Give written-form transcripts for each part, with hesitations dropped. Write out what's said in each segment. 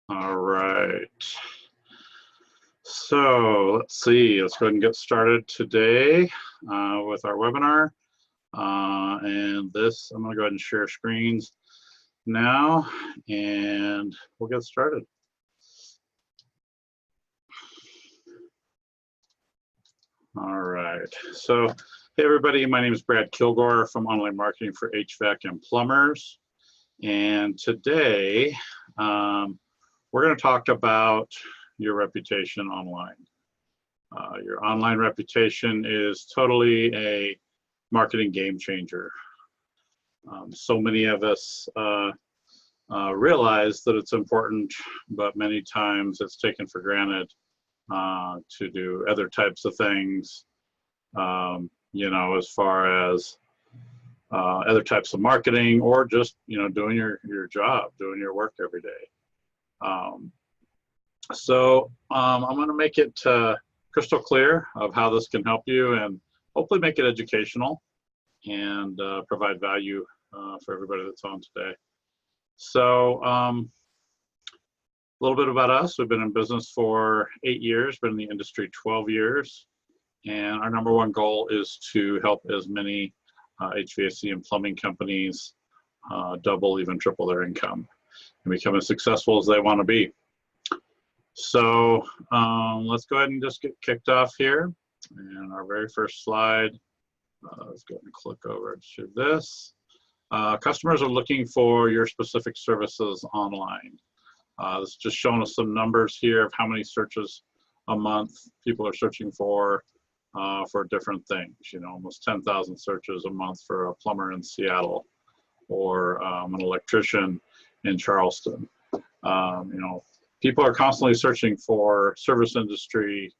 All right. So let's see, let's go ahead and get started today with our webinar. And this, I'm going to go ahead and share screens now, and we'll get started. All right. So, hey everybody, my name is Brad Kilgore from Online Marketing for HVAC and Plumbers. And today, we're going to talk about your reputation online. Your online reputation is totally a marketing game changer. So many of us realize that it's important, but many times it's taken for granted to do other types of things, you know, as far as other types of marketing, or just, you know, doing your job, doing your work every day. So I'm going to make it crystal clear of how this can help you, and hopefully make it educational and provide value for everybody that's on today. So a little bit about us. We've been in business for 8 years, been in the industry 12 years, and our number one goal is to help as many HVAC and plumbing companies double, even triple their income and become as successful as they want to be. So let's go ahead and just get kicked off here. And our very first slide, let's go ahead and click over to this. Customers are looking for your specific services online. This is just showing us some numbers here of how many searches a month people are searching for different things. You know, almost 10,000 searches a month for a plumber in Seattle, or an electrician in Charleston. You know, people are constantly searching for service industry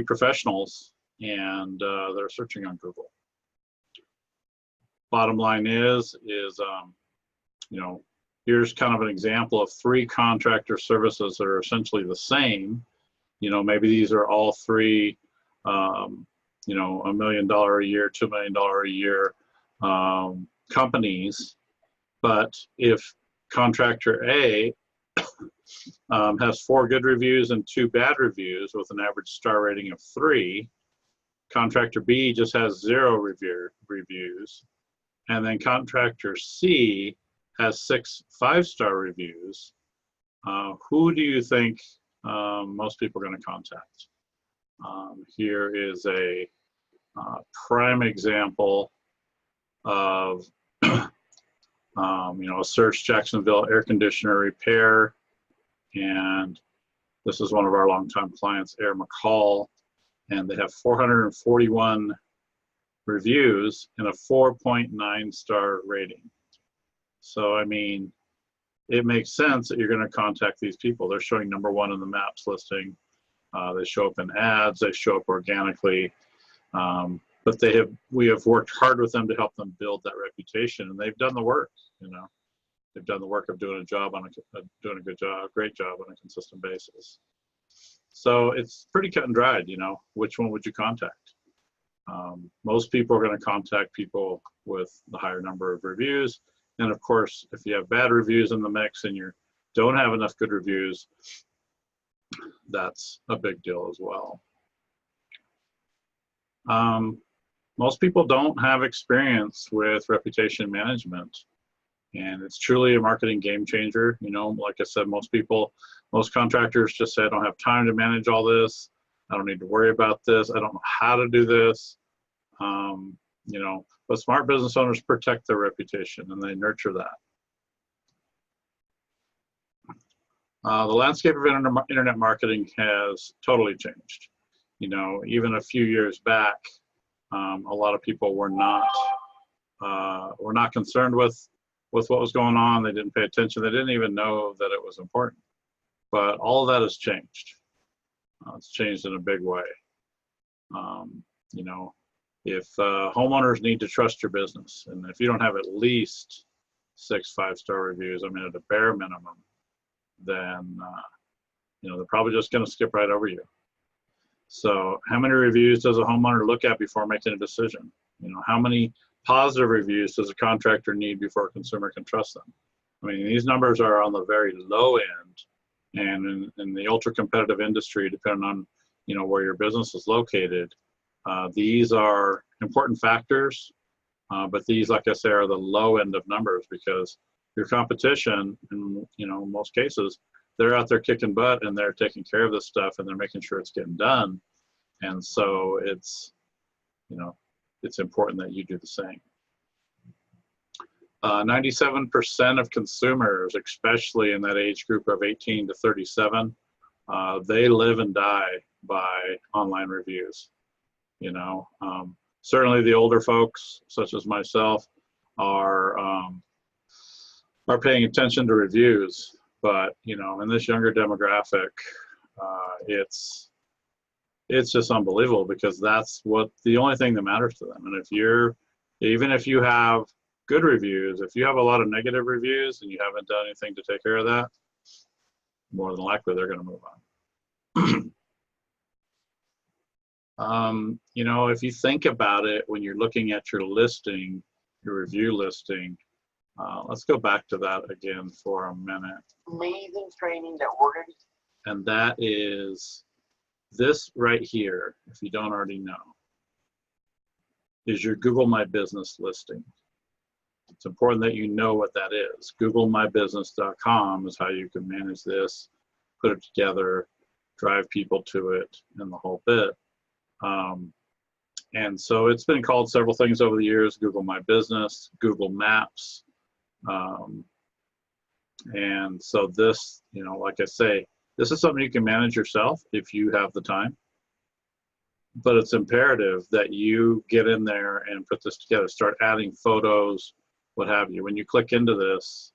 professionals, and they're searching on Google. Bottom line is you know, here's kind of an example of 3 contractor services that are essentially the same. You know, maybe these are all 3, you know, $1 million a year, $2 million a year companies. But if contractor A has 4 good reviews and 2 bad reviews with an average star rating of 3, contractor B just has 0 reviews, and then contractor C has 6 5-star reviews, who do you think most people are going to contact? Here is a prime example of you know, a search Jacksonville air conditioner repair, and this is one of our longtime clients, Air McCall, and they have 441 reviews and a 4.9 star rating. So I mean, it makes sense that you're going to contact these people. They're showing #1 in the maps listing. They show up in ads. They show up organically. But we have worked hard with them to help them build that reputation, and they've done the work. You know, they've done the work of doing a great job on a consistent basis. So it's pretty cut and dried. You know, which one would you contact? Most people are going to contact people with the higher number of reviews. And of course, if you have bad reviews in the mix and you don't have enough good reviews, that's a big deal as well. Most people don't have experience with reputation management, and it's truly a marketing game changer. You know, like I said, most contractors just say, I don't have time to manage all this. I don't need to worry about this. I don't know how to do this. You know, but smart business owners protect their reputation, and they nurture that. The landscape of internet marketing has totally changed. You know, even a few years back, a lot of people were not concerned with what was going on. They didn't pay attention. They didn't even know that it was important. But all of that has changed. It's changed in a big way. You know, if homeowners need to trust your business, and if you don't have at least 6 5-star reviews, I mean, at a bare minimum, then you know, they're probably just going to skip right over you. So how many reviews does a homeowner look at before making a decision? You know, how many positive reviews does a contractor need before a consumer can trust them? I mean, these numbers are on the very low end, and in the ultra competitive industry, depending on, you know, where your business is located, these are important factors, but these, like I say, are the low end of numbers, because your competition, in, you know, most cases, they're out there kicking butt and they're taking care of this stuff and they're making sure it's getting done. And so it's, you know, it's important that you do the same. 97% of consumers, especially in that age group of 18 to 37, they live and die by online reviews. You know, certainly the older folks, such as myself, are paying attention to reviews. But, you know, in this younger demographic, it's just unbelievable, because that's what the only thing that matters to them. And if you're, even if you have good reviews, if you have a lot of negative reviews and you haven't done anything to take care of that, more than likely they're going to move on. You know, if you think about it, when you're looking at your listing, your review listing, let's go back to that again for a minute. Amazing training that we're going to. And that is this right here, if you don't already know, is your Google My Business listing. It's important that you know what that is. GoogleMyBusiness.com is how you can manage this, put it together, drive people to it, and the whole bit. And so it's been called several things over the years: Google My Business, Google Maps. And so this, you know, like I say, this is something you can manage yourself if you have the time. But it's imperative that you get in there and put this together, start adding photos, what have you. When you click into this,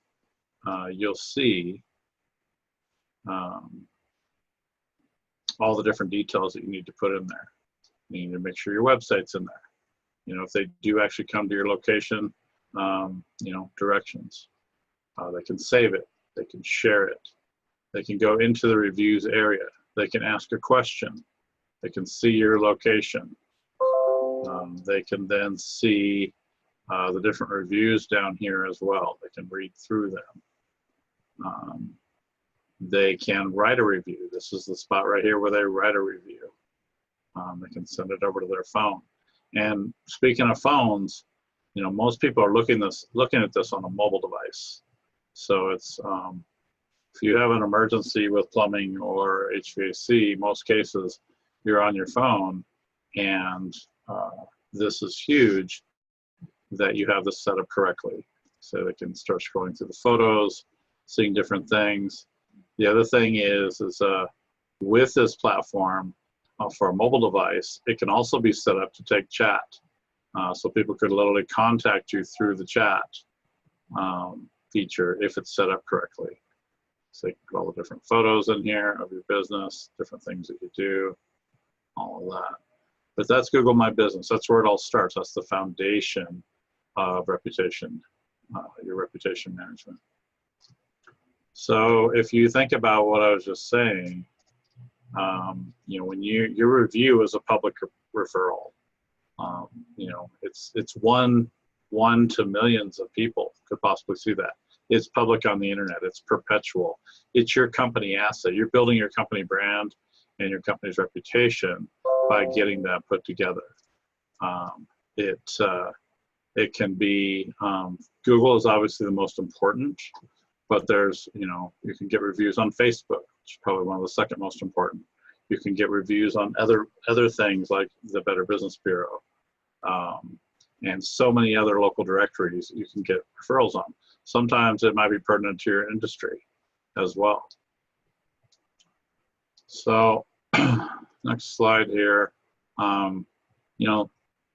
you'll see all the different details that you need to put in there. You need to make sure your website's in there. You know, if they do actually come to your location, you know, directions. They can save it. They can share it. They can go into the reviews area. They can ask a question. They can see your location. They can then see the different reviews down here as well. They can read through them. They can write a review. This is the spot right here where they write a review. They can send it over to their phone. And speaking of phones, you know, most people are looking at this on a mobile device. So it's, if you have an emergency with plumbing or HVAC, most cases you're on your phone, and this is huge that you have this set up correctly. So they can start scrolling through the photos, seeing different things. The other thing is with this platform for a mobile device, it can also be set up to take chat. So people could literally contact you through the chat feature if it's set up correctly. So you can put all the different photos in here of your business, different things that you do, all of that. But that's Google My Business. That's where it all starts. That's the foundation of reputation, your reputation management. So if you think about what I was just saying, you know, when your review is a public referral, you know, it's one to millions of people could possibly see that. It's public on the internet. It's perpetual. It's your company asset. You're building your company brand and your company's reputation by getting that put together. It can be, Google is obviously the most important, but there's, you know, you can get reviews on Facebook, which is probably one of the second most important. You can get reviews on other things like the Better Business Bureau, and so many other local directories you can get referrals on. Sometimes it might be pertinent to your industry as well. So next slide here. You know,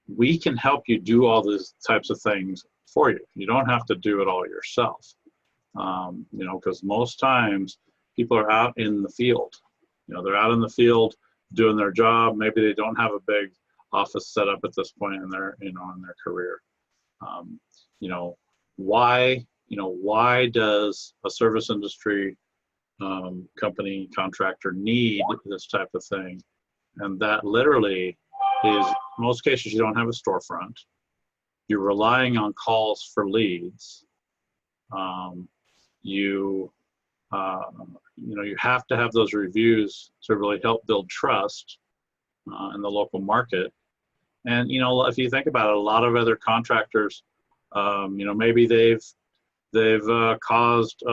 we can help you do all these types of things for you. You don't have to do it all yourself. You know, because most times people are out in the field. You know, they're out in the field doing their job. Maybe they don't have a big office set up at this point in their, you know, in their career. You know, why does a service industry company contractor need this type of thing? And that literally is, most cases you don't have a storefront. You're relying on calls for leads. you you have to have those reviews to really help build trust in the local market. And if you think about it, a lot of other contractors, maybe they've caused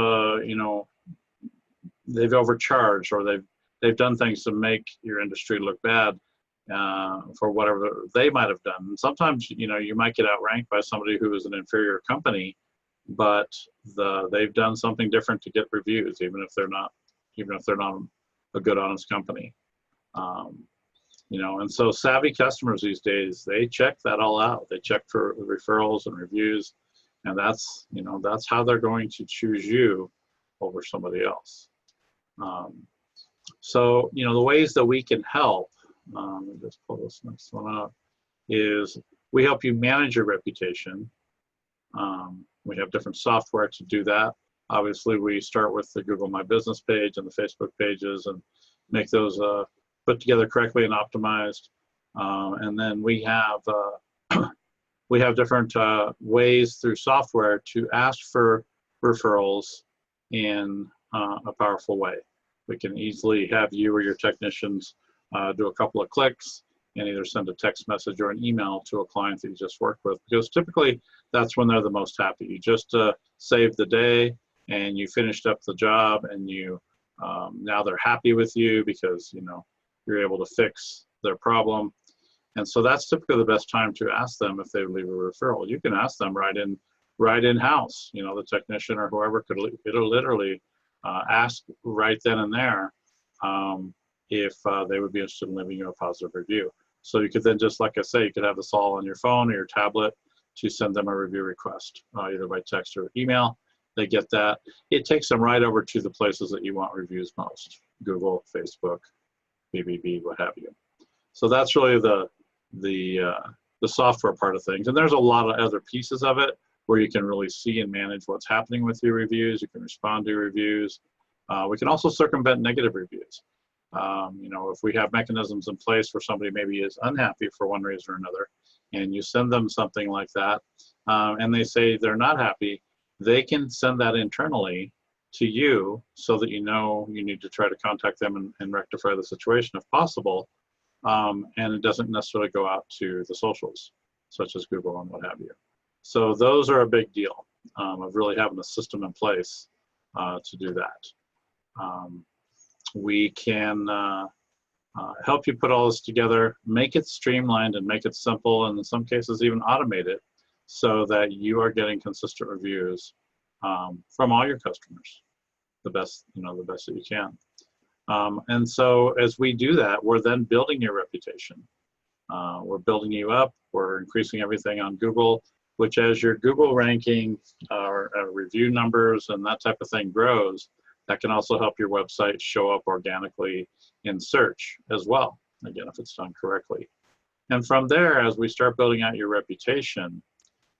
they've overcharged, or they've done things to make your industry look bad for whatever they might have done. And sometimes you might get outranked by somebody who is an inferior company, but they've done something different to get reviews, even if they're not a good, honest company. And so savvy customers these days, they check that all out. They check for referrals and reviews, and that's how they're going to choose you over somebody else. So the ways that we can help, let me just pull this next one up, is we help you manage your reputation. We have different software to do that. Obviously, we start with the Google My Business page and the Facebook pages and make those put together correctly and optimized. And then we have different ways through software to ask for referrals in a powerful way. We can easily have you or your technicians do a couple of clicks and either send a text message or an email to a client that you just worked with, because typically that's when they're the most happy. You just saved the day and you finished up the job, and now they're happy with you because you're able to fix their problem. And so that's typically the best time to ask them if they leave a referral. You can ask them right in house. The technician or whoever it'll literally ask right then and there if they would be interested in leaving you a positive review. So you could then, just like I say, you could have this all on your phone or your tablet to send them a review request, either by text or email. They get that. It takes them right over to the places that you want reviews most: Google, Facebook, BBB, what have you. So that's really the software part of things. And there's a lot of other pieces of it where you can really see and manage what's happening with your reviews. You can respond to reviews. We can also circumvent negative reviews. If we have mechanisms in place where somebody maybe is unhappy for one reason or another, and you send them something like that, and they say they're not happy, they can send that internally to you so that you need to try to contact them and rectify the situation if possible. And it doesn't necessarily go out to the socials, such as Google and what have you. So those are a big deal of really having a system in place to do that. We can help you put all this together, make it streamlined and make it simple, and in some cases even automate it so that you are getting consistent reviews from all your customers, the best that you can. And so as we do that, we're then building your reputation. We're building you up. We're increasing everything on Google, which as your Google ranking or review numbers and that type of thing grows, that can also help your website show up organically in search as well, again, if it's done correctly. And from there, as we start building out your reputation,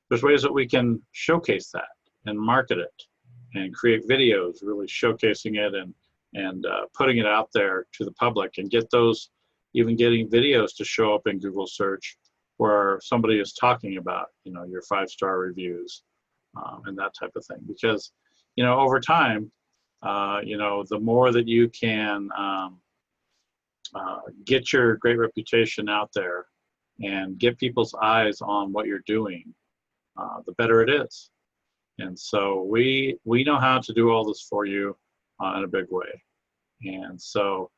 there's ways that we can showcase that and market it and create videos really showcasing it and putting it out there to the public, and even getting videos to show up in Google search where somebody is talking about, your 5-star reviews and that type of thing. Because, over time, the more that you can get your great reputation out there and get people's eyes on what you're doing, the better it is. And so we know how to do all this for you in a big way. And so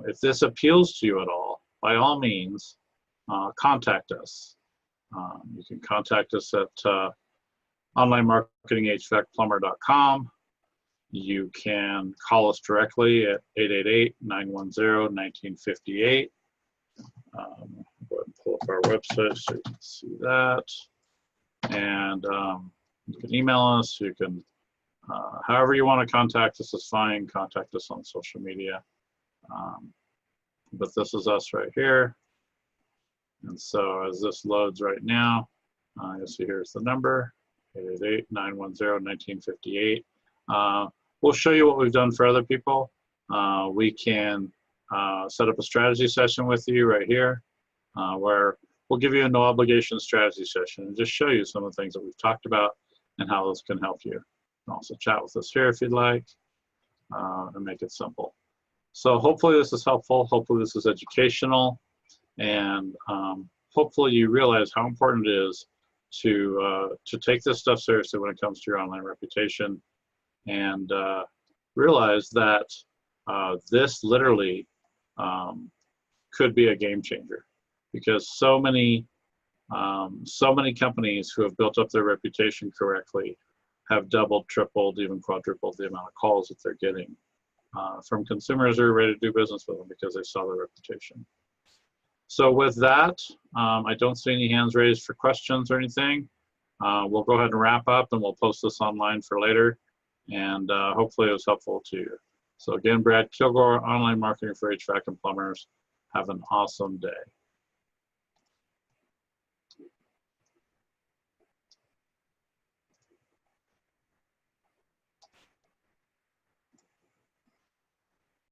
if this appeals to you at all, by all means, contact us. You can contact us at onlinemarketinghvacplumber.com. You can call us directly at 888-910-1958. Go ahead and pull up our website so you can see that. And you can email us. You can, however you want to contact us is fine. Contact us on social media. But this is us right here. And so as this loads right now, you'll see here's the number, 888-910-1958. We'll show you what we've done for other people. We can set up a strategy session with you right here, where we'll give you a no obligation strategy session and just show you some of the things that we've talked about and how those can help you. can also chat with us here if you'd like, and make it simple. So hopefully this is helpful. Hopefully this is educational, and hopefully you realize how important it is to take this stuff seriously when it comes to your online reputation, and realize that this literally could be a game changer, because so many companies who have built up their reputation correctly have doubled, tripled, even quadrupled the amount of calls that they're getting from consumers who are ready to do business with them because they saw their reputation. So with that, I don't see any hands raised for questions or anything. We'll go ahead and wrap up, and we'll post this online for later. And hopefully it was helpful to you. So again, Brad Kilgore, online marketing for HVAC and plumbers. Have an awesome day.